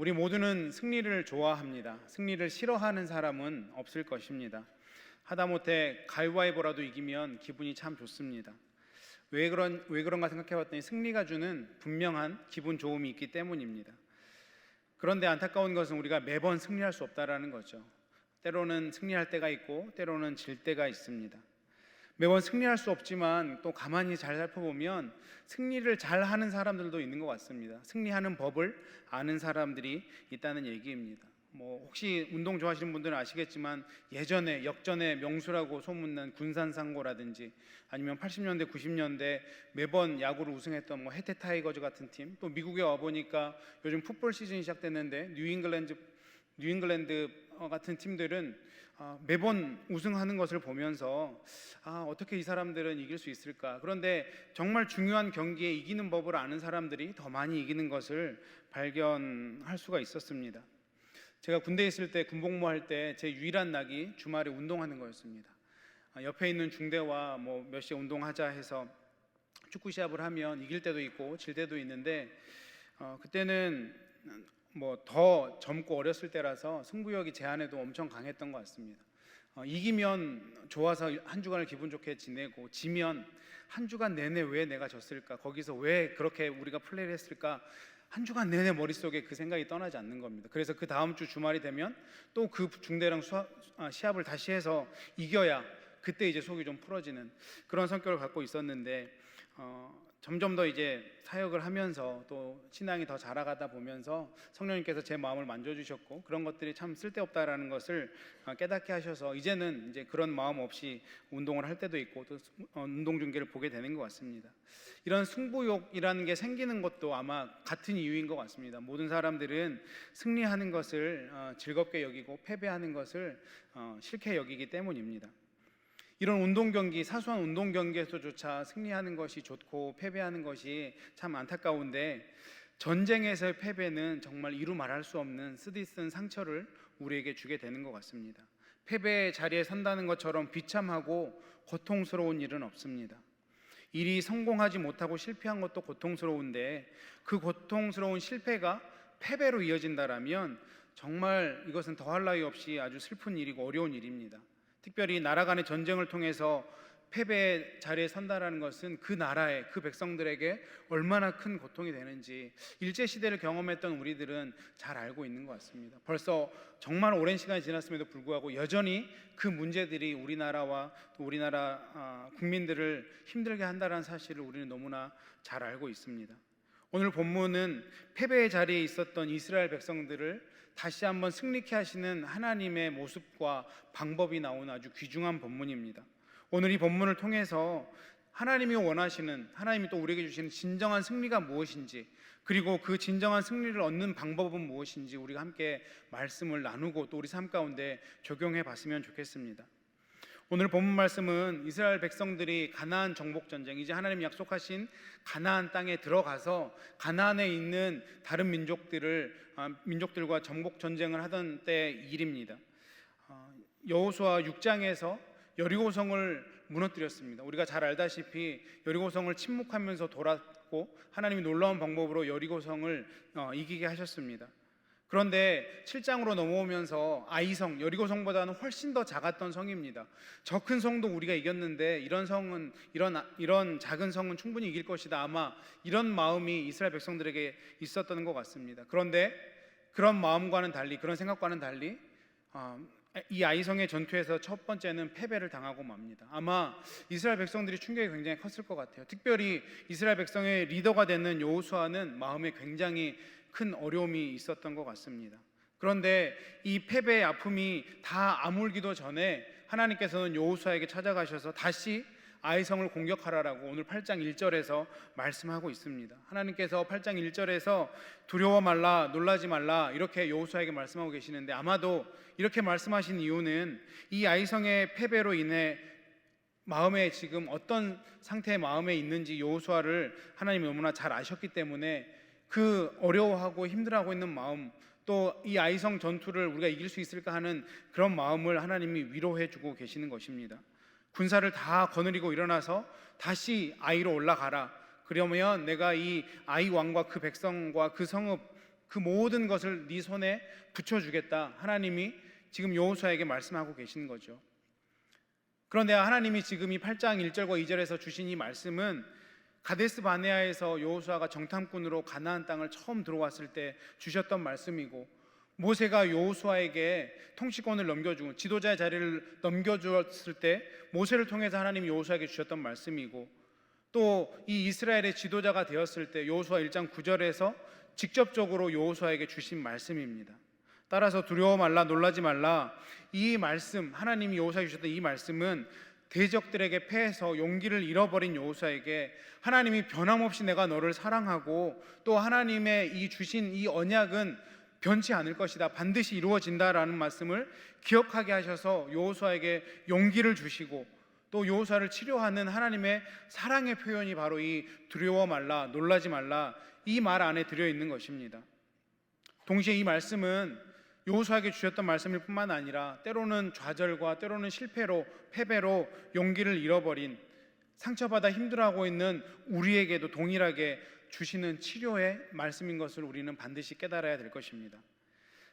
우리 모두는 승리를 좋아합니다. 승리를 싫어하는 사람은 없을 것입니다. 하다못해 가위바위보라도 이기면 기분이 참 좋습니다. 왜 그런가 생각해봤더니 승리가 주는 분명한 기분 좋음이 있기 때문입니다. 그런데 안타까운 것은 우리가 매번 승리할 수 없다라는 거죠. 때로는 승리할 때가 있고 때로는 질 때가 있습니다. 매번 승리할 수 없지만 또 가만히 잘 살펴보면 승리를 잘 하는 사람들도 있는 것 같습니다. 승리하는 법을 아는 사람들이 있다는 얘기입니다. 혹시 운동 좋아하시는 분들은 아시겠지만 예전에 역전의 명수라고 소문난 군산상고라든지 아니면 80년대 90년대 매번 야구를 우승했던 해태 타이거즈 같은 팀, 또 미국에 와보니까 요즘 풋볼 시즌이 시작됐는데 뉴잉글랜드 같은 팀들은 매번 우승하는 것을 보면서 어떻게 이 사람들은 이길 수 있을까. 그런데 정말 중요한 경기에 이기는 법을 아는 사람들이 더 많이 이기는 것을 발견할 수가 있었습니다. 제가 군대에 있을 때 군복무 할 때 제 유일한 낙이 주말에 운동하는 거였습니다. 옆에 있는 중대와 몇 시에 운동하자 해서 축구 시합을 하면 이길 때도 있고 질 때도 있는데 그때는 더 젊고 어렸을 때라서 승부욕이 제 안에도 엄청 강했던 것 같습니다. 이기면 좋아서 한 주간을 기분 좋게 지내고 지면 한 주간 내내 왜 내가 졌을까, 거기서 왜 그렇게 우리가 플레이를 했을까, 한 주간 내내 머릿속에 그 생각이 떠나지 않는 겁니다. 그래서 그 다음 주 주말이 되면 또 그 중대랑 시합을 다시 해서 이겨야 그때 이제 속이 좀 풀어지는 그런 성격을 갖고 있었는데 점점 더 이제 사역을 하면서 또 신앙이 더 자라가다 보면서 성령님께서 제 마음을 만져주셨고 그런 것들이 참 쓸데없다라는 것을 깨닫게 하셔서 이제는 이제 그런 마음 없이 운동을 할 때도 있고 또 운동 중계를 보게 되는 것 같습니다. 이런 승부욕이라는 게 생기는 것도 아마 같은 이유인 것 같습니다. 모든 사람들은 승리하는 것을 즐겁게 여기고 패배하는 것을 싫게 여기기 때문입니다. 이런 운동 경기, 사소한 운동 경기에서조차 승리하는 것이 좋고 패배하는 것이 참 안타까운데 전쟁에서의 패배는 정말 이루 말할 수 없는 쓰디쓴 상처를 우리에게 주게 되는 것 같습니다. 패배의 자리에 선다는 것처럼 비참하고 고통스러운 일은 없습니다. 일이 성공하지 못하고 실패한 것도 고통스러운데 그 고통스러운 실패가 패배로 이어진다라면 정말 이것은 더할 나위 없이 아주 슬픈 일이고 어려운 일입니다. 특별히 나라 간의 전쟁을 통해서 패배의 자리에 선다라는 것은 그 나라의 그 백성들에게 얼마나 큰 고통이 되는지 일제시대를 경험했던 우리들은 잘 알고 있는 것 같습니다. 벌써 정말 오랜 시간이 지났음에도 불구하고 여전히 그 문제들이 우리나라와 또 우리나라 국민들을 힘들게 한다는 사실을 우리는 너무나 잘 알고 있습니다. 오늘 본문은 패배의 자리에 있었던 이스라엘 백성들을 다시 한번 승리케 하시는 하나님의 모습과 방법이 나오는 아주 귀중한 본문입니다. 오늘 이 본문을 통해서 하나님이 원하시는, 하나님이 또 우리에게 주시는 진정한 승리가 무엇인지, 그리고 그 진정한 승리를 얻는 방법은 무엇인지 우리가 함께 말씀을 나누고 또 우리 삶 가운데 적용해 봤으면 좋겠습니다. 오늘 본문 말씀은 이스라엘 백성들이 가나안 정복 전쟁, 이제 하나님 약속하신 가나안 땅에 들어가서 가나안에 있는 다른 민족들과 정복 전쟁을 하던 때 일입니다. 여호수아 6장에서 여리고성을 무너뜨렸습니다. 우리가 잘 알다시피 여리고성을 침묵하면서 돌았고 하나님이 놀라운 방법으로 여리고성을 이기게 하셨습니다. 그런데 7장으로 넘어오면서 아이성, 여리고성보다는 훨씬 더 작았던 성입니다. 저 큰 성도 우리가 이겼는데 이런 작은 성은 충분히 이길 것이다, 아마 이런 마음이 이스라엘 백성들에게 있었던 것 같습니다. 그런데 그런 마음과는 달리, 그런 생각과는 달리 이 아이성의 전투에서 첫 번째는 패배를 당하고 맙니다. 아마 이스라엘 백성들이 충격이 굉장히 컸을 것 같아요. 특별히 이스라엘 백성의 리더가 되는 여호수아는 마음에 굉장히 큰 어려움이 있었던 것 같습니다. 그런데 이 패배의 아픔이 다 아물기도 전에 하나님께서는 여호수아에게 찾아가셔서 다시 아이성을 공격하라라고 오늘 8장 1절에서 말씀하고 있습니다. 하나님께서 8장 1절에서 두려워 말라, 놀라지 말라 이렇게 여호수아에게 말씀하고 계시는데 아마도 이렇게 말씀하신 이유는 이 아이성의 패배로 인해 마음에 지금 어떤 상태의 마음에 있는지 여호수아를 하나님이 너무나 잘 아셨기 때문에 그 어려워하고 힘들어하고 있는 마음, 또 이 아이성 전투를 우리가 이길 수 있을까 하는 그런 마음을 하나님이 위로해 주고 계시는 것입니다. 군사를 다 거느리고 일어나서 다시 아이로 올라가라. 그러면 내가 이 아이 왕과 그 백성과 그 성읍 그 모든 것을 네 손에 붙여주겠다. 하나님이 지금 여호수아에게 말씀하고 계신 거죠. 그런데 하나님이 지금 이 8장 1절과 2절에서 주신 이 말씀은 가데스 바네아에서 여호수아가 정탐꾼으로 가나안 땅을 처음 들어왔을 때 주셨던 말씀이고, 모세가 여호수아에게 통치권을 넘겨주고 지도자의 자리를 넘겨주었을 때 모세를 통해서 하나님이 여호수아에게 주셨던 말씀이고, 또 이 이스라엘의 지도자가 되었을 때 여호수아 1장 9절에서 직접적으로 여호수아에게 주신 말씀입니다. 따라서 두려워 말라, 놀라지 말라. 이 말씀, 하나님이 여호수아에게 주셨던 이 말씀은 대적들에게 패해서 용기를 잃어버린 여호수아에게 하나님이 변함없이 내가 너를 사랑하고 또 하나님의 이 주신 이 언약은 변치 않을 것이다, 반드시 이루어진다라는 말씀을 기억하게 하셔서 여호수아에게 용기를 주시고, 또 여호수아를 치료하는 하나님의 사랑의 표현이 바로 이 두려워 말라, 놀라지 말라, 이 말 안에 들어 있는 것입니다. 동시에 이 말씀은 여호수아에게 주셨던 말씀일 뿐만 아니라 때로는 좌절과 때로는 실패로, 패배로 용기를 잃어버린, 상처받아 힘들어하고 있는 우리에게도 동일하게 주시는 치료의 말씀인 것을 우리는 반드시 깨달아야 될 것입니다.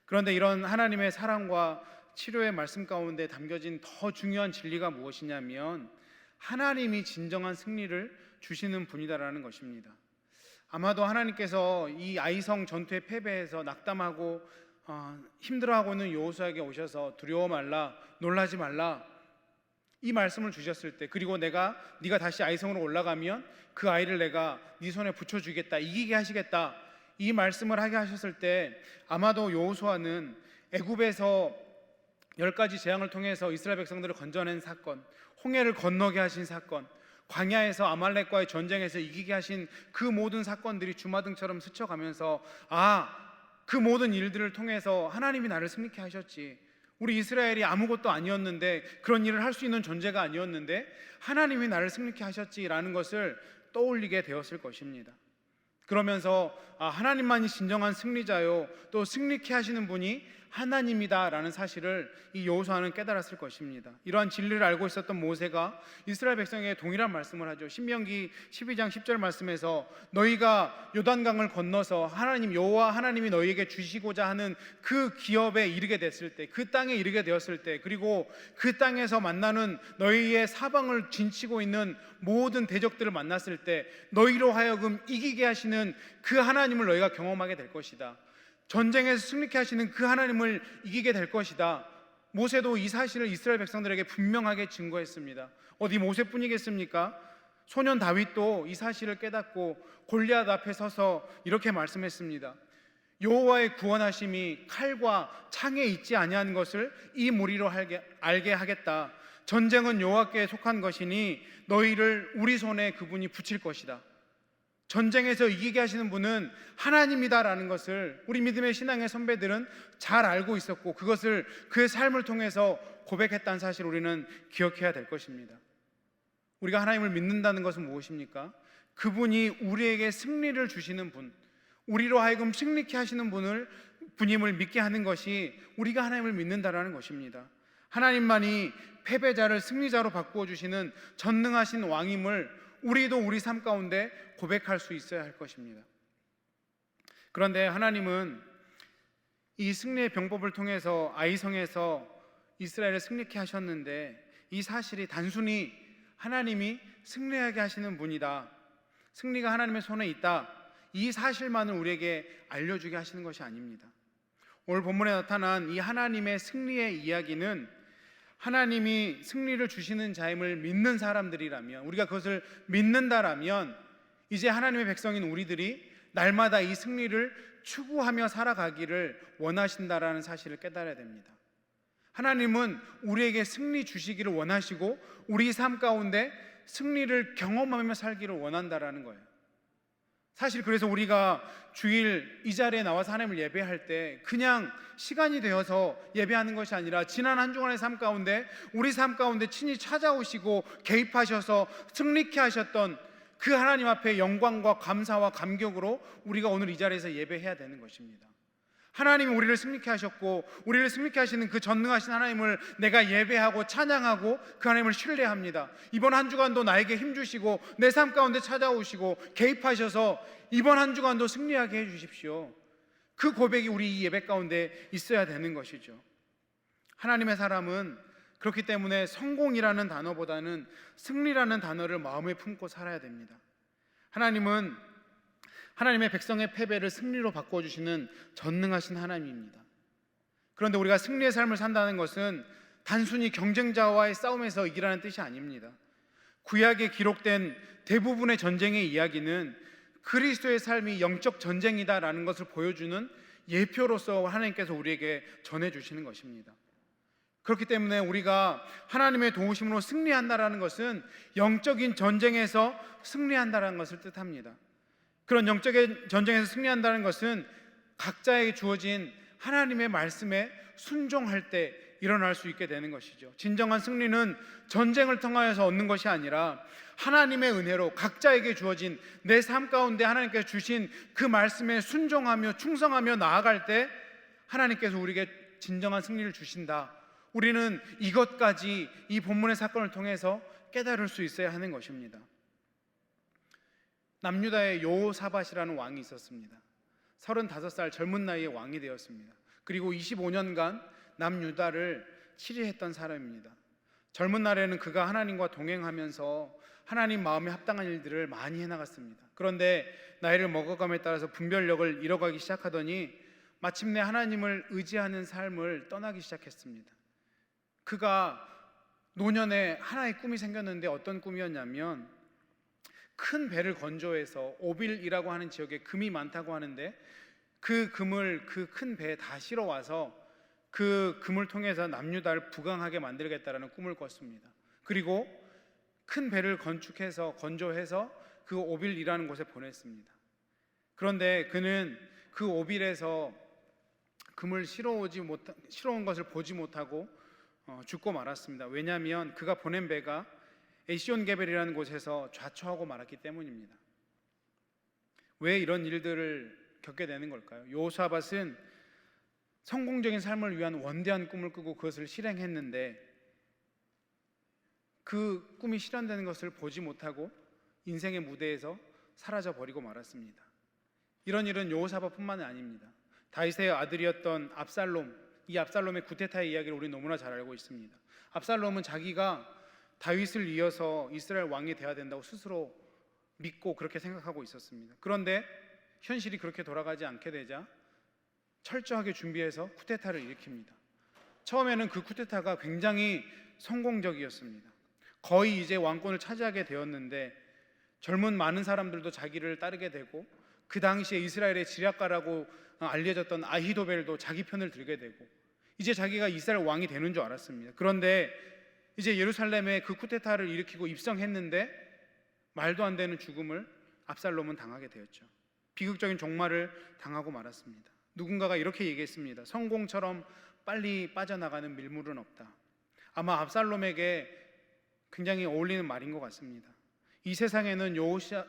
그런데 이런 하나님의 사랑과 치료의 말씀 가운데 담겨진 더 중요한 진리가 무엇이냐면 하나님이 진정한 승리를 주시는 분이다라는 것입니다. 아마도 하나님께서 이 아이성 전투의 패배에서 낙담하고 힘들어하고 있는 여호수아에게 오셔서 두려워 말라, 놀라지 말라, 이 말씀을 주셨을 때, 그리고 네가 다시 아이성으로 올라가면 그 아이를 내가 네 손에 붙여주겠다, 이기게 하시겠다, 이 말씀을 하게 하셨을 때 아마도 여호수아는 애굽에서 10가지 재앙을 통해서 이스라엘 백성들을 건져낸 사건, 홍해를 건너게 하신 사건, 광야에서 아말렉과의 전쟁에서 이기게 하신 그 모든 사건들이 주마등처럼 스쳐가면서 그 모든 일들을 통해서 하나님이 나를 승리케 하셨지, 우리 이스라엘이 아무것도 아니었는데, 그런 일을 할 수 있는 존재가 아니었는데 하나님이 나를 승리케 하셨지라는 것을 떠올리게 되었을 것입니다. 그러면서 하나님만이 진정한 승리자요, 또 승리케 하시는 분이 하나님이다라는 사실을 이 여호수아는 깨달았을 것입니다. 이러한 진리를 알고 있었던 모세가 이스라엘 백성에게 동일한 말씀을 하죠. 신명기 12장 10절 말씀에서 너희가 요단강을 건너서 하나님 여호와 하나님이 너희에게 주시고자 하는 그 기업에 이르게 됐을 때, 그 땅에 이르게 되었을 때, 그리고 그 땅에서 만나는 너희의 사방을 진치고 있는 모든 대적들을 만났을 때 너희로 하여금 이기게 하시는 그 하나님을 너희가 경험하게 될 것이다. 전쟁에서 승리케 하시는 그 하나님을 이기게 될 것이다. 모세도 이 사실을 이스라엘 백성들에게 분명하게 증거했습니다. 어디 모세뿐이겠습니까? 소년 다윗도 이 사실을 깨닫고 골리앗 앞에 서서 이렇게 말씀했습니다. 여호와의 구원하심이 칼과 창에 있지 아니한 것을 이 무리로 알게 하겠다. 전쟁은 여호와께 속한 것이니 너희를 우리 손에 그분이 붙일 것이다. 전쟁에서 이기게 하시는 분은 하나님이다라는 것을 우리 믿음의 신앙의 선배들은 잘 알고 있었고, 그것을 그의 삶을 통해서 고백했다는 사실을 우리는 기억해야 될 것입니다. 우리가 하나님을 믿는다는 것은 무엇입니까? 그분이 우리에게 승리를 주시는 분, 우리로 하여금 승리케 하시는 분임을 믿게 하는 것이 우리가 하나님을 믿는다라는 것입니다. 하나님만이 패배자를 승리자로 바꾸어 주시는 전능하신 왕임을 우리도 우리 삶 가운데 고백할 수 있어야 할 것입니다. 그런데 하나님은 이 승리의 병법을 통해서 아이성에서 이스라엘을 승리케 하셨는데, 이 사실이 단순히 하나님이 승리하게 하시는 분이다, 승리가 하나님의 손에 있다, 이 사실만을 우리에게 알려주게 하시는 것이 아닙니다. 오늘 본문에 나타난 이 하나님의 승리의 이야기는 하나님이 승리를 주시는 자임을 믿는 사람들이라면, 우리가 그것을 믿는다라면 이제 하나님의 백성인 우리들이 날마다 이 승리를 추구하며 살아가기를 원하신다라는 사실을 깨달아야 됩니다. 하나님은 우리에게 승리 주시기를 원하시고 우리 삶 가운데 승리를 경험하며 살기를 원한다라는 거예요. 사실 그래서 우리가 주일 이 자리에 나와서 하나님을 예배할 때 그냥 시간이 되어서 예배하는 것이 아니라 지난 한 주간의 삶 가운데 우리 삶 가운데 친히 찾아오시고 개입하셔서 승리케 하셨던 그 하나님 앞에 영광과 감사와 감격으로 우리가 오늘 이 자리에서 예배해야 되는 것입니다. 하나님이 우리를 승리케 하셨고 우리를 승리케 하시는 그 전능하신 하나님을 내가 예배하고 찬양하고 그 하나님을 신뢰합니다. 이번 한 주간도 나에게 힘주시고 내 삶 가운데 찾아오시고 개입하셔서 이번 한 주간도 승리하게 해주십시오. 그 고백이 우리 이 예배 가운데 있어야 되는 것이죠. 하나님의 사람은 그렇기 때문에 성공이라는 단어보다는 승리라는 단어를 마음에 품고 살아야 됩니다. 하나님은 하나님의 백성의 패배를 승리로 바꿔주시는 전능하신 하나님입니다. 그런데 우리가 승리의 삶을 산다는 것은 단순히 경쟁자와의 싸움에서 이기라는 뜻이 아닙니다. 구약에 기록된 대부분의 전쟁의 이야기는 그리스도의 삶이 영적 전쟁이다라는 것을 보여주는 예표로서 하나님께서 우리에게 전해주시는 것입니다. 그렇기 때문에 우리가 하나님의 도우심으로 승리한다라는 것은 영적인 전쟁에서 승리한다라는 것을 뜻합니다. 그런 영적인 전쟁에서 승리한다는 것은 각자에게 주어진 하나님의 말씀에 순종할 때 일어날 수 있게 되는 것이죠. 진정한 승리는 전쟁을 통하여서 얻는 것이 아니라 하나님의 은혜로 각자에게 주어진 내 삶 가운데 하나님께서 주신 그 말씀에 순종하며 충성하며 나아갈 때 하나님께서 우리에게 진정한 승리를 주신다. 우리는 이것까지 이 본문의 사건을 통해서 깨달을 수 있어야 하는 것입니다. 남유다의 여호사밧이라는 왕이 있었습니다. 35살 젊은 나이에 왕이 되었습니다. 그리고 25년간 남유다를 치리했던 사람입니다. 젊은 날에는 그가 하나님과 동행하면서 하나님 마음에 합당한 일들을 많이 해나갔습니다. 그런데 나이를 먹어감에 따라서 분별력을 잃어가기 시작하더니 마침내 하나님을 의지하는 삶을 떠나기 시작했습니다. 그가 노년에 하나의 꿈이 생겼는데 어떤 꿈이었냐면 큰 배를 건조해서 오빌이라고 하는 지역에 금이 많다고 하는데 그 금을 그 큰 배에 다 실어와서 그 금을 통해서 남유다를 부강하게 만들겠다라는 꿈을 꿨습니다. 그리고 큰 배를 건조해서 그 오빌이라는 곳에 보냈습니다. 그런데 그는 그 오빌에서 금을 실어온 것을 보지 못하고 죽고 말았습니다. 왜냐하면 그가 보낸 배가 에시온게벨이라는 곳에서 좌초하고 말았기 때문입니다. 왜 이런 일들을 겪게 되는 걸까요? 여호사밧은 성공적인 삶을 위한 원대한 꿈을 꾸고 그것을 실행했는데 그 꿈이 실현되는 것을 보지 못하고 인생의 무대에서 사라져 버리고 말았습니다. 이런 일은 여호사밧뿐만이 아닙니다. 다윗의 아들이었던 압살롬, 이 압살롬의 구테타의 이야기를 우리 너무나 잘 알고 있습니다. 압살롬은 자기가 다윗을 이어서 이스라엘 왕이 되어야 된다고 스스로 믿고 그렇게 생각하고 있었습니다. 그런데 현실이 그렇게 돌아가지 않게 되자 철저하게 준비해서 쿠데타를 일으킵니다. 처음에는 그 쿠데타가 굉장히 성공적이었습니다. 거의 이제 왕권을 차지하게 되었는데 젊은 많은 사람들도 자기를 따르게 되고 그 당시에 이스라엘의 지략가라고 알려졌던 아히도벨도 자기 편을 들게 되고 이제 자기가 이스라엘 왕이 되는 줄 알았습니다. 그런데 이제 예루살렘에 그 쿠데타를 일으키고 입성했는데 말도 안 되는 죽음을 압살롬은 당하게 되었죠. 비극적인 종말을 당하고 말았습니다. 누군가가 이렇게 얘기했습니다. 성공처럼 빨리 빠져나가는 밀물은 없다. 아마 압살롬에게 굉장히 어울리는 말인 것 같습니다. 이 세상에는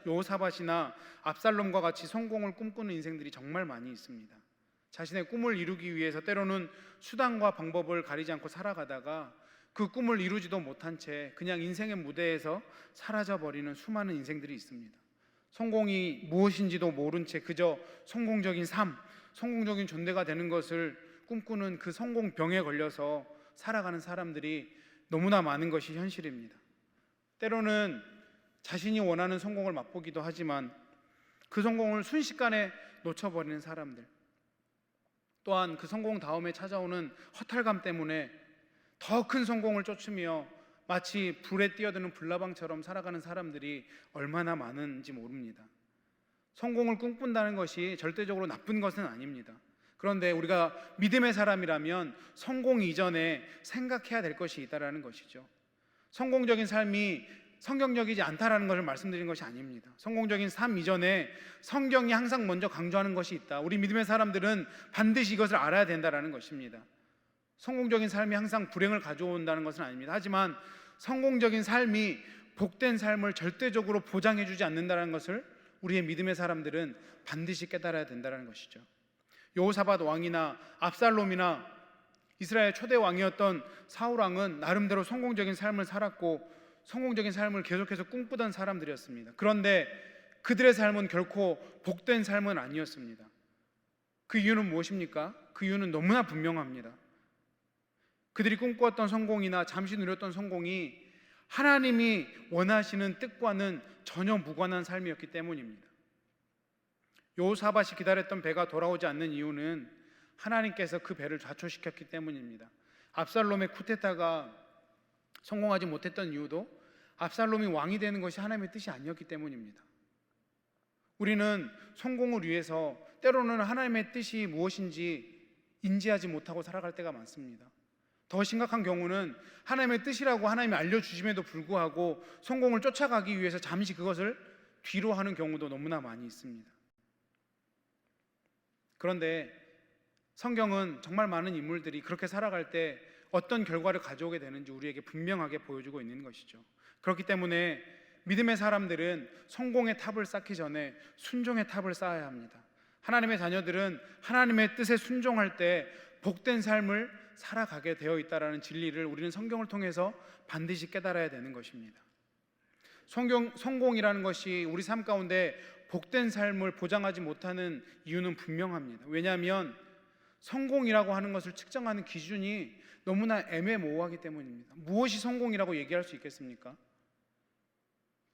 여호사밧이나 압살롬과 같이 성공을 꿈꾸는 인생들이 정말 많이 있습니다. 자신의 꿈을 이루기 위해서 때로는 수단과 방법을 가리지 않고 살아가다가 그 꿈을 이루지도 못한 채 그냥 인생의 무대에서 사라져버리는 수많은 인생들이 있습니다. 성공이 무엇인지도 모른 채 그저 성공적인 삶, 성공적인 존재가 되는 것을 꿈꾸는 그 성공병에 걸려서 살아가는 사람들이 너무나 많은 것이 현실입니다. 때로는 자신이 원하는 성공을 맛보기도 하지만 그 성공을 순식간에 놓쳐버리는 사람들, 또한 그 성공 다음에 찾아오는 허탈감 때문에 더 큰 성공을 쫓으며 마치 불에 뛰어드는 불나방처럼 살아가는 사람들이 얼마나 많은지 모릅니다. 성공을 꿈꾼다는 것이 절대적으로 나쁜 것은 아닙니다. 그런데 우리가 믿음의 사람이라면 성공 이전에 생각해야 될 것이 있다는 것이죠. 성공적인 삶이 성경적이지 않다라는 것을 말씀드린 것이 아닙니다. 성공적인 삶 이전에 성경이 항상 먼저 강조하는 것이 있다. 우리 믿음의 사람들은 반드시 이것을 알아야 된다는 것입니다. 성공적인 삶이 항상 불행을 가져온다는 것은 아닙니다. 하지만 성공적인 삶이 복된 삶을 절대적으로 보장해주지 않는다는 것을 우리의 믿음의 사람들은 반드시 깨달아야 된다는 것이죠. 여호사밧 왕이나 압살롬이나 이스라엘 초대 왕이었던 사울 왕은 나름대로 성공적인 삶을 살았고 성공적인 삶을 계속해서 꿈꾸던 사람들이었습니다. 그런데 그들의 삶은 결코 복된 삶은 아니었습니다. 그 이유는 무엇입니까? 그 이유는 너무나 분명합니다. 그들이 꿈꾸었던 성공이나 잠시 누렸던 성공이 하나님이 원하시는 뜻과는 전혀 무관한 삶이었기 때문입니다. 여호사밧이 기다렸던 배가 돌아오지 않는 이유는 하나님께서 그 배를 좌초시켰기 때문입니다. 압살롬의 쿠데타가 성공하지 못했던 이유도 압살롬이 왕이 되는 것이 하나님의 뜻이 아니었기 때문입니다. 우리는 성공을 위해서 때로는 하나님의 뜻이 무엇인지 인지하지 못하고 살아갈 때가 많습니다. 더 심각한 경우는 하나님의 뜻이라고 하나님이 알려주심에도 불구하고 성공을 쫓아가기 위해서 잠시 그것을 뒤로 하는 경우도 너무나 많이 있습니다. 그런데 성경은 정말 많은 인물들이 그렇게 살아갈 때 어떤 결과를 가져오게 되는지 우리에게 분명하게 보여주고 있는 것이죠. 그렇기 때문에 믿음의 사람들은 성공의 탑을 쌓기 전에 순종의 탑을 쌓아야 합니다. 하나님의 자녀들은 하나님의 뜻에 순종할 때 복된 삶을 살아가게 되어 있다는 진리를 우리는 성경을 통해서 반드시 깨달아야 되는 것입니다. 성공이라는 것이 우리 삶 가운데 복된 삶을 보장하지 못하는 이유는 분명합니다. 왜냐하면 성공이라고 하는 것을 측정하는 기준이 너무나 애매모호하기 때문입니다. 무엇이 성공이라고 얘기할 수 있겠습니까?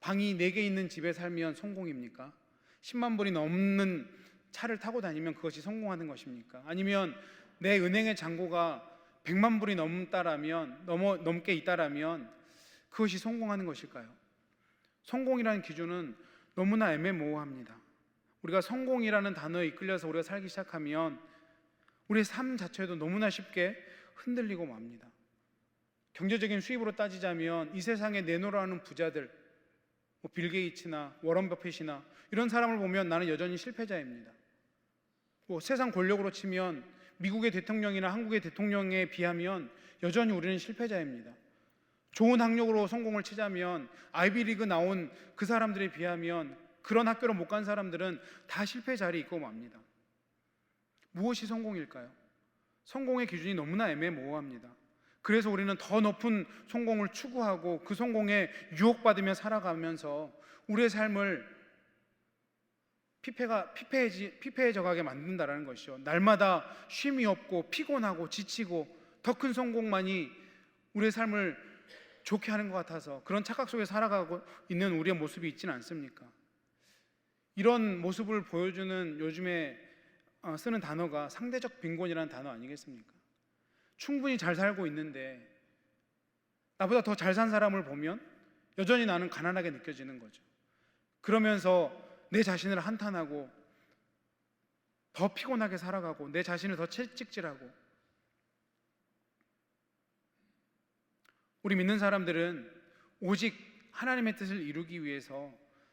방이 4개 있는 집에 살면 성공입니까? 10만 불이 넘는 차를 타고 다니면 그것이 성공하는 것입니까? 아니면 내 은행의 잔고가 100만 불이 넘게 있다라면 그것이 성공하는 것일까요? 성공이라는 기준은 너무나 애매모호합니다. 우리가 성공이라는 단어에 이끌려서 우리가 살기 시작하면 우리의 삶 자체도 너무나 쉽게 흔들리고 맙니다. 경제적인 수입으로 따지자면 이 세상에 내놓으라는 부자들, 빌 게이츠나 워런 버핏이나 이런 사람을 보면 나는 여전히 실패자입니다. 세상 권력으로 치면 미국의 대통령이나 한국의 대통령에 비하면 여전히 우리는 실패자입니다. 좋은 학력으로 성공을 치자면 아이비리그 나온 그 사람들에 비하면 그런 학교를 못 간 사람들은 다 실패자리에 있고 맙니다. 무엇이 성공일까요? 성공의 기준이 너무나 애매모호합니다. 그래서 우리는 더 높은 성공을 추구하고 그 성공에 유혹받으며 살아가면서 우리의 삶을 피폐해져 가게 만든다는 것이죠. 날마다 쉼이 없고 피곤하고 지치고 더 큰 성공만이 우리의 삶을 좋게 하는 것 같아서 그런 착각 속에 살아가고 있는 우리의 모습이 있지는 않습니까? 이런 모습을 보여주는 요즘에 쓰는 단어가 상대적 빈곤이라는 단어 아니겠습니까? 충분히 잘 살고 있는데 나보다 더 잘 산 사람을 보면 여전히 나는 가난하게 느껴지는 거죠. 그러면서 내 자신을 한탄하고 더 피곤하게 살아가고 내 자신을 더 채찍질하고, 우리 믿는 사람들은 오직 하나님의 뜻을 이루기 위해서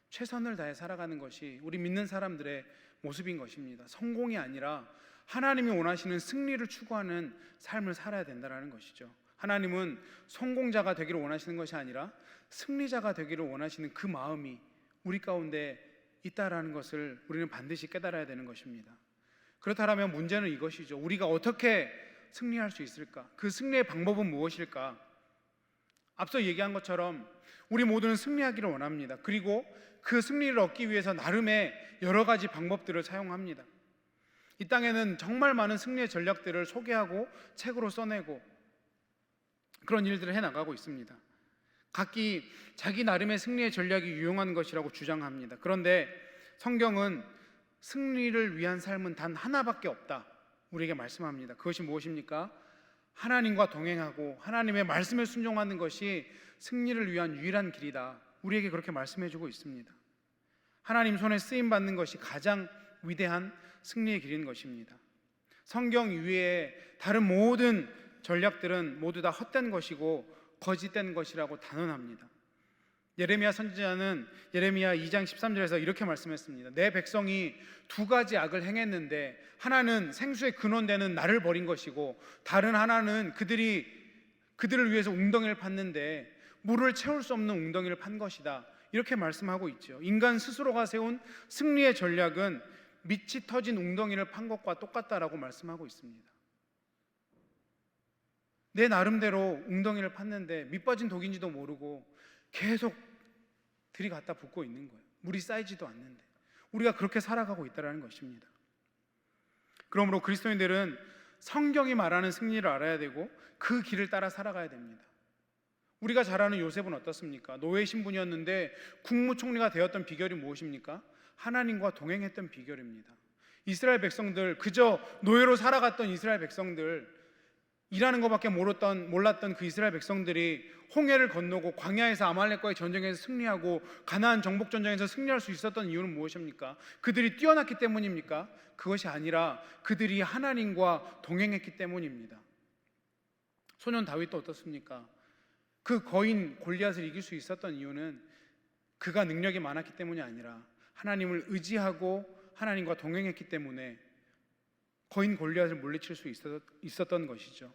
최선을 다해 살아가는 것이 우리 믿는 사람들의 모습인 것입니다. 성공이 아니라 하나님이 원하시는 승리를 추구하는 삶을 살아야 된다는 것이죠. 하나님은 성공자가 되기를 원하시는 것이 아니라 승리자가 되기를 원하시는 그 마음이 우리 가운데 있다라는 것을 우리는 반드시 깨달아야 되는 것입니다. 그렇다면 문제는 이것이죠. 우리가 어떻게 승리할 수 있을까? 그 승리의 방법은 무엇일까? 앞서 얘기한 것처럼 우리 모두는 승리하기를 원합니다. 그리고 그 승리를 얻기 위해서 나름의 여러 가지 방법들을 사용합니다. 이 땅에는 정말 많은 승리의 전략들을 소개하고 책으로 써내고 그런 일들을 해나가고 있습니다. 각기 자기 나름의 승리의 전략이 유용한 것이라고 주장합니다. 그런데 성경은 승리를 위한 삶은 단 하나밖에 없다 우리에게 말씀합니다. 그것이 무엇입니까? 하나님과 동행하고 하나님의 말씀에 순종하는 것이 승리를 위한 유일한 길이다. 우리에게 그렇게 말씀해주고 있습니다. 하나님 손에 쓰임받는 것이 가장 위대한 승리의 길인 것입니다. 성경 이외에 다른 모든 전략들은 모두 다 헛된 것이고 거짓된 것이라고 단언합니다. 예레미야 선지자는 예레미야 2장 13절에서 이렇게 말씀했습니다. 내 백성이 2가지 악을 행했는데 하나는 생수의 근원되는 나를 버린 것이고 다른 하나는 그들을 위해서 웅덩이를 팠는데 물을 채울 수 없는 웅덩이를 판 것이다. 이렇게 말씀하고 있죠. 인간 스스로가 세운 승리의 전략은 밑이 터진 웅덩이를 판 것과 똑같다라고 말씀하고 있습니다. 내 나름대로 웅덩이를 팠는데 밑 빠진 독인지도 모르고 계속 들이갖다 붓고 있는 거예요. 물이 쌓이지도 않는데 우리가 그렇게 살아가고 있다는 것입니다. 그러므로 그리스도인들은 성경이 말하는 승리를 알아야 되고 그 길을 따라 살아가야 됩니다. 우리가 잘 아는 요셉은 어떻습니까? 노예 신분이었는데 국무총리가 되었던 비결이 무엇입니까? 하나님과 동행했던 비결입니다. 이스라엘 백성들, 그저 노예로 살아갔던 이스라엘 백성들, 일하는 것밖에 몰랐던 그 이스라엘 백성들이 홍해를 건너고 광야에서 아말렉과의 전쟁에서 승리하고 가나안 정복 전쟁에서 승리할 수 있었던 이유는 무엇입니까? 그들이 뛰어났기 때문입니까? 그것이 아니라 그들이 하나님과 동행했기 때문입니다. 소년 다윗도 어떻습니까? 그 거인 골리앗을 이길 수 있었던 이유는 그가 능력이 많았기 때문이 아니라 하나님을 의지하고 하나님과 동행했기 때문에 거인 골리앗을 물리칠 수 있었던 것이죠.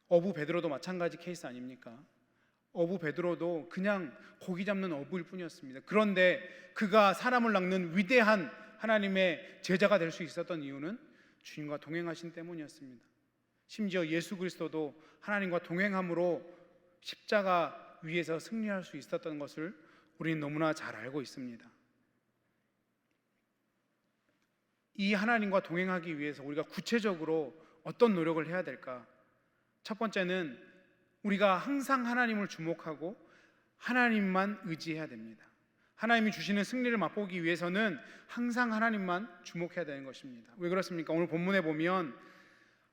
어부 베드로도 마찬가지 케이스 아닙니까? 어부 베드로도 그냥 고기 잡는 어부일 뿐이었습니다. 그런데 그가 사람을 낚는 위대한 하나님의 제자가 될 수 있었던 이유는 주님과 동행하신 때문이었습니다. 심지어 예수 그리스도도 하나님과 동행함으로 십자가 위에서 승리할 수 있었던 것을 우리는 너무나 잘 알고 있습니다. 이 하나님과 동행하기 위해서 우리가 구체적으로 어떤 노력을 해야 될까? 첫 번째는 우리가 항상 하나님을 주목하고 하나님만 의지해야 됩니다. 하나님이 주시는 승리를 맛보기 위해서는 항상 하나님만 주목해야 되는 것입니다. 왜 그렇습니까? 오늘 본문에 보면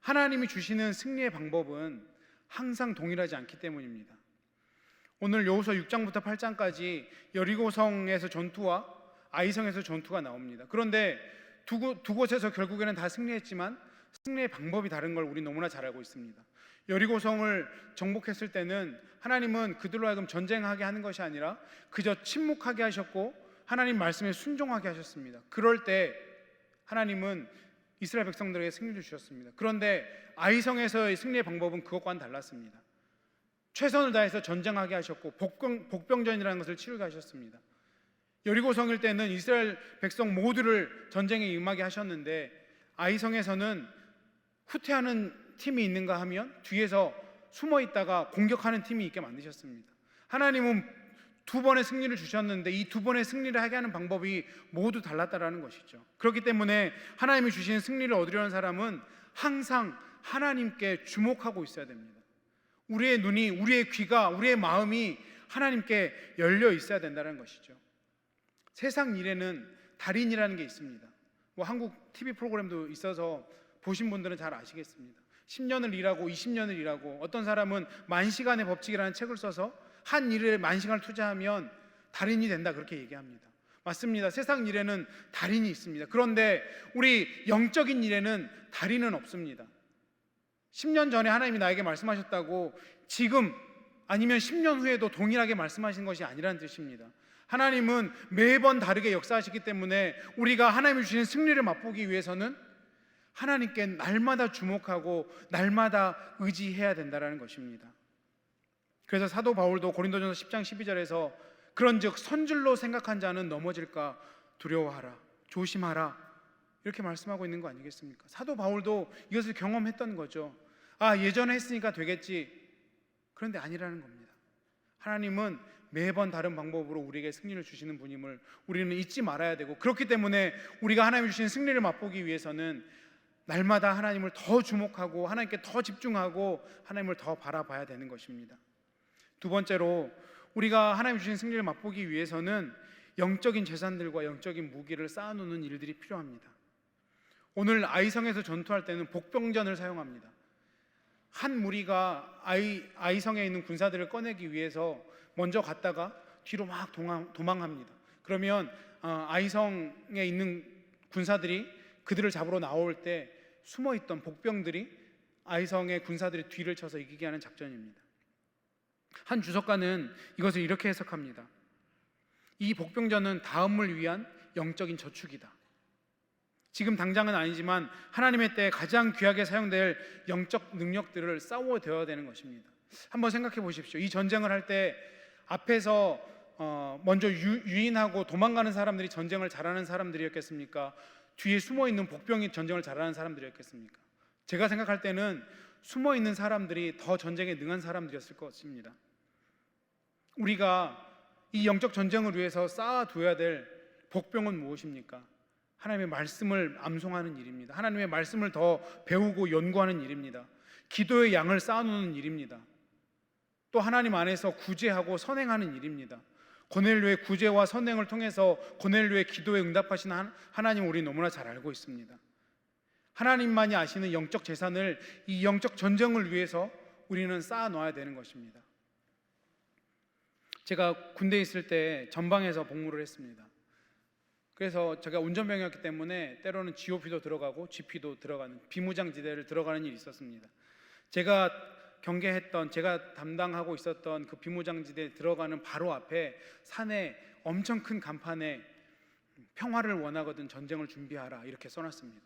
하나님이 주시는 승리의 방법은 항상 동일하지 않기 때문입니다. 오늘 여호수아 6장부터 8장까지 여리고성에서 전투와 아이성에서 전투가 나옵니다. 그런데 두 곳에서 결국에는 다 승리했지만 승리의 방법이 다른 걸 우리 너무나 잘 알고 있습니다. 여리고성을 정복했을 때는 하나님은 그들로 하여금 전쟁하게 하는 것이 아니라 그저 침묵하게 하셨고 하나님 말씀에 순종하게 하셨습니다. 그럴 때 하나님은 이스라엘 백성들에게 승리를 주셨습니다. 그런데 아이성에서의 승리의 방법은 그것과는 달랐습니다. 최선을 다해서 전쟁하게 하셨고 복병전이라는 것을 치르게 하셨습니다. 여리고성일 때는 이스라엘 백성 모두를 전쟁에 임하게 하셨는데 아이성에서는 후퇴하는 팀이 있는가 하면 뒤에서 숨어 있다가 공격하는 팀이 있게 만드셨습니다. 하나님은 두 번의 승리를 주셨는데 이 두 번의 승리를 하게 하는 방법이 모두 달랐다라는 것이죠. 그렇기 때문에 하나님이 주시는 승리를 얻으려는 사람은 항상 하나님께 주목하고 있어야 됩니다. 우리의 눈이, 우리의 귀가, 우리의 마음이 하나님께 열려 있어야 된다는 것이죠. 세상 일에는 달인이라는 게 있습니다. 한국 TV 프로그램도 있어서 보신 분들은 잘 아시겠습니다. 10년을 일하고 20년을 일하고 어떤 사람은 만시간의 법칙이라는 책을 써서 한 일에 만시간을 투자하면 달인이 된다 그렇게 얘기합니다. 맞습니다. 세상 일에는 달인이 있습니다. 그런데 우리 영적인 일에는 달인은 없습니다. 10년 전에 하나님이 나에게 말씀하셨다고 지금 아니면 10년 후에도 동일하게 말씀하신 것이 아니라는 뜻입니다. 하나님은 매번 다르게 역사하시기 때문에 우리가 하나님이 주시는 승리를 맛보기 위해서는 하나님께 날마다 주목하고 날마다 의지해야 된다는 것입니다. 그래서 사도 바울도 고린도전서 10장 12절에서 그런즉 선줄로 생각한 자는 넘어질까 두려워하라, 조심하라 이렇게 말씀하고 있는 거 아니겠습니까? 사도 바울도 이것을 경험했던 거죠. 예전에 했으니까 되겠지. 그런데 아니라는 겁니다. 하나님은 매번 다른 방법으로 우리에게 승리를 주시는 분임을 우리는 잊지 말아야 되고, 그렇기 때문에 우리가 하나님이 주신 승리를 맛보기 위해서는 날마다 하나님을 더 주목하고 하나님께 더 집중하고 하나님을 더 바라봐야 되는 것입니다. 두 번째로 우리가 하나님이 주신 승리를 맛보기 위해서는 영적인 재산들과 영적인 무기를 쌓아놓는 일들이 필요합니다. 오늘 아이성에서 전투할 때는 복병전을 사용합니다. 한 무리가 아이성에 있는 군사들을 꺼내기 위해서 먼저 갔다가 뒤로 막 도망합니다. 그러면 아이성에 있는 군사들이 그들을 잡으러 나올 때 숨어있던 복병들이 아이성의 군사들의 뒤를 쳐서 이기게 하는 작전입니다. 한 주석가는 이것을 이렇게 해석합니다. 이 복병전은 다음을 위한 영적인 저축이다. 지금 당장은 아니지만 하나님의 때에 가장 귀하게 사용될 영적 능력들을 쌓아둬야 되는 것입니다. 한번 생각해 보십시오. 이 전쟁을 할 때 앞에서 먼저 유인하고 도망가는 사람들이 전쟁을 잘하는 사람들이었겠습니까? 뒤에 숨어있는 복병이 전쟁을 잘하는 사람들이었겠습니까? 제가 생각할 때는 숨어있는 사람들이 더 전쟁에 능한 사람들이었을 것입니다. 우리가 이 영적 전쟁을 위해서 쌓아둬야 될 복병은 무엇입니까? 하나님의 말씀을 암송하는 일입니다. 하나님의 말씀을 더 배우고 연구하는 일입니다. 기도의 양을 쌓아놓는 일입니다. 또 하나님 안에서 구제하고 선행하는 일입니다. 고넬료의 구제와 선행을 통해서 고넬료의 기도에 응답하신 하나님, 우리 너무나 잘 알고 있습니다. 하나님만이 아시는 영적 재산을 이 영적 전쟁을 위해서 우리는 쌓아놔야 되는 것입니다. 제가 군대에 있을 때 전방에서 복무를 했습니다. 그래서 제가 운전병이었기 때문에 때로는 GOP도 들어가고 GP도 들어가는 비무장지대를 들어가는 일이 있었습니다. 제가 담당하고 있었던 그 비무장지대에 들어가는 바로 앞에 산에 엄청 큰 간판에 평화를 원하거든 전쟁을 준비하라 이렇게 써놨습니다.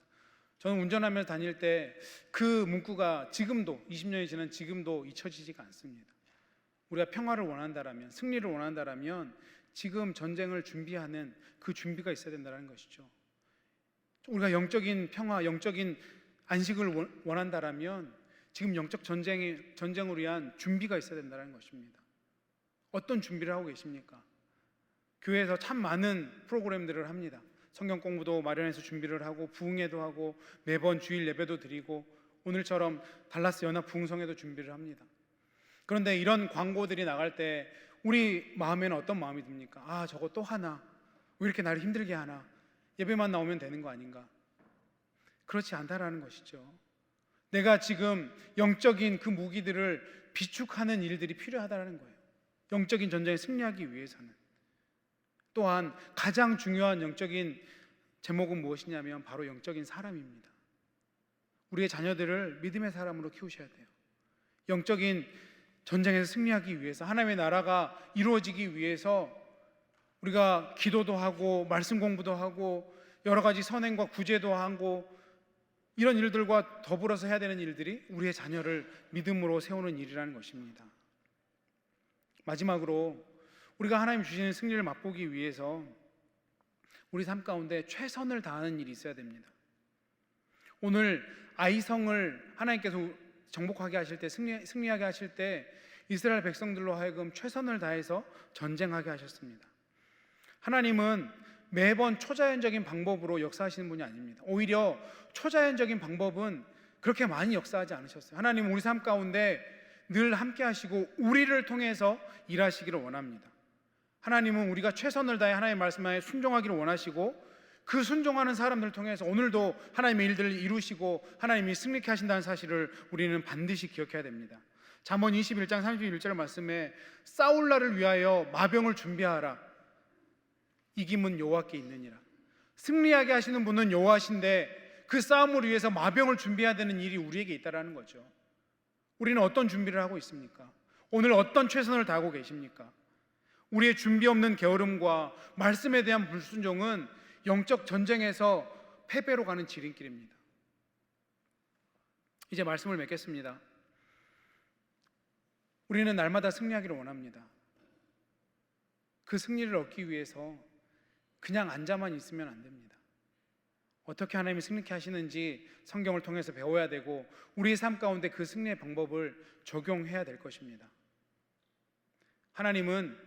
저는 운전하면서 다닐 때 그 문구가 지금도 20년이 지난 지금도 잊혀지지가 않습니다. 우리가 평화를 원한다라면, 승리를 원한다라면 지금 전쟁을 준비하는 그 준비가 있어야 된다는 것이죠. 우리가 영적인 평화, 영적인 안식을 원한다라면 지금 영적 전쟁을 위한 준비가 있어야 된다는 것입니다. 어떤 준비를 하고 계십니까? 교회에서 참 많은 프로그램들을 합니다. 성경 공부도 마련해서 준비를 하고 부흥회도 하고 매번 주일 예배도 드리고 오늘처럼 달라스 연합 부흥성회도 준비를 합니다. 그런데 이런 광고들이 나갈 때 우리 마음에는 어떤 마음이 듭니까? 아, 저거 또 하나? 왜 이렇게 나를 힘들게 하나? 예배만 나오면 되는 거 아닌가? 그렇지 않다라는 것이죠. 내가 지금 영적인 그 무기들을 비축하는 일들이 필요하다는 거예요. 영적인 전쟁에 승리하기 위해서는. 또한 가장 중요한 영적인 제목은 무엇이냐면 바로 영적인 사람입니다. 우리의 자녀들을 믿음의 사람으로 키우셔야 돼요. 영적인 전쟁에서 승리하기 위해서, 하나님의 나라가 이루어지기 위해서 우리가 기도도 하고 말씀 공부도 하고 여러 가지 선행과 구제도 하고 이런 일들과 더불어서 해야 되는 일들이 우리의 자녀를 믿음으로 세우는 일이라는 것입니다. 마지막으로 우리가 하나님 주시는 승리를 맛보기 위해서 우리 삶 가운데 최선을 다하는 일이 있어야 됩니다. 오늘 아이성을 하나님께서 정복하게 하실 때, 승리하게 하실 때 이스라엘 백성들로 하여금 최선을 다해서 전쟁하게 하셨습니다. 하나님은 매번 초자연적인 방법으로 역사하시는 분이 아닙니다. 오히려 초자연적인 방법은 그렇게 많이 역사하지 않으셨어요. 하나님은 우리 삶 가운데 늘 함께 하시고 우리를 통해서 일하시기를 원합니다. 하나님은 우리가 최선을 다해 하나님의 말씀에 순종하기를 원하시고 그 순종하는 사람들을 통해서 오늘도 하나님의 일들을 이루시고 하나님이 승리케 하신다는 사실을 우리는 반드시 기억해야 됩니다. 잠언 21장 31절 말씀에 싸울 날을 위하여 마병을 준비하라. 이김은 여호와께 있느니라. 승리하게 하시는 분은 여호와신데 그 싸움을 위해서 마병을 준비해야 되는 일이 우리에게 있다는 거죠. 우리는 어떤 준비를 하고 있습니까? 오늘 어떤 최선을 다하고 계십니까? 우리의 준비 없는 게으름과 말씀에 대한 불순종은 영적 전쟁에서 패배로 가는 지름길입니다. 이제 말씀을 맺겠습니다. 우리는 날마다 승리하기를 원합니다. 그 승리를 얻기 위해서 그냥 앉아만 있으면 안 됩니다. 어떻게 하나님이 승리케 하시는지 성경을 통해서 배워야 되고 우리의 삶 가운데 그 승리의 방법을 적용해야 될 것입니다. 하나님은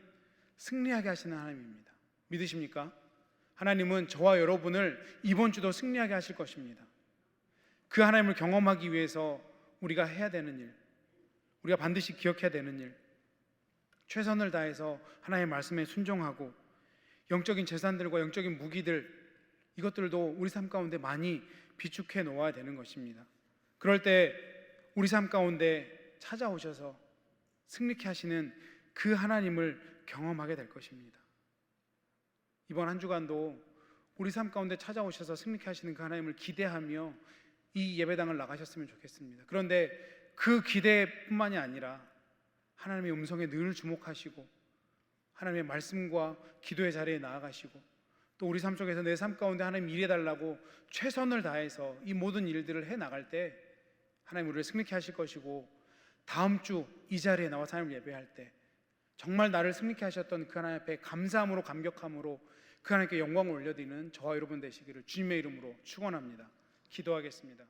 승리하게 하시는 하나님입니다. 믿으십니까? 하나님은 저와 여러분을 이번 주도 승리하게 하실 것입니다. 그 하나님을 경험하기 위해서 우리가 해야 되는 일, 우리가 반드시 기억해야 되는 일, 최선을 다해서 하나님의 말씀에 순종하고 영적인 재산들과 영적인 무기들, 이것들도 우리 삶 가운데 많이 비축해 놓아야 되는 것입니다. 그럴 때 우리 삶 가운데 찾아오셔서 승리케 하시는 그 하나님을 경험하게 될 것입니다. 이번 한 주간도 우리 삶 가운데 찾아오셔서 승리케 하시는 그 하나님을 기대하며 이 예배당을 나가셨으면 좋겠습니다. 그런데 그 기대뿐만이 아니라 하나님의 음성에 늘 주목하시고 하나님의 말씀과 기도의 자리에 나아가시고 또 우리 삶 속에서 내 삶 가운데 하나님 일해달라고 최선을 다해서 이 모든 일들을 해나갈 때 하나님 우리를 승리케 하실 것이고 다음 주 이 자리에 나와서 하나님을 예배할 때 정말 나를 승리케 하셨던 그 하나님 앞에 감사함으로 감격함으로 그 하나님께 영광을 올려드리는 저와 여러분 되시기를 주님의 이름으로 축원합니다. 기도하겠습니다.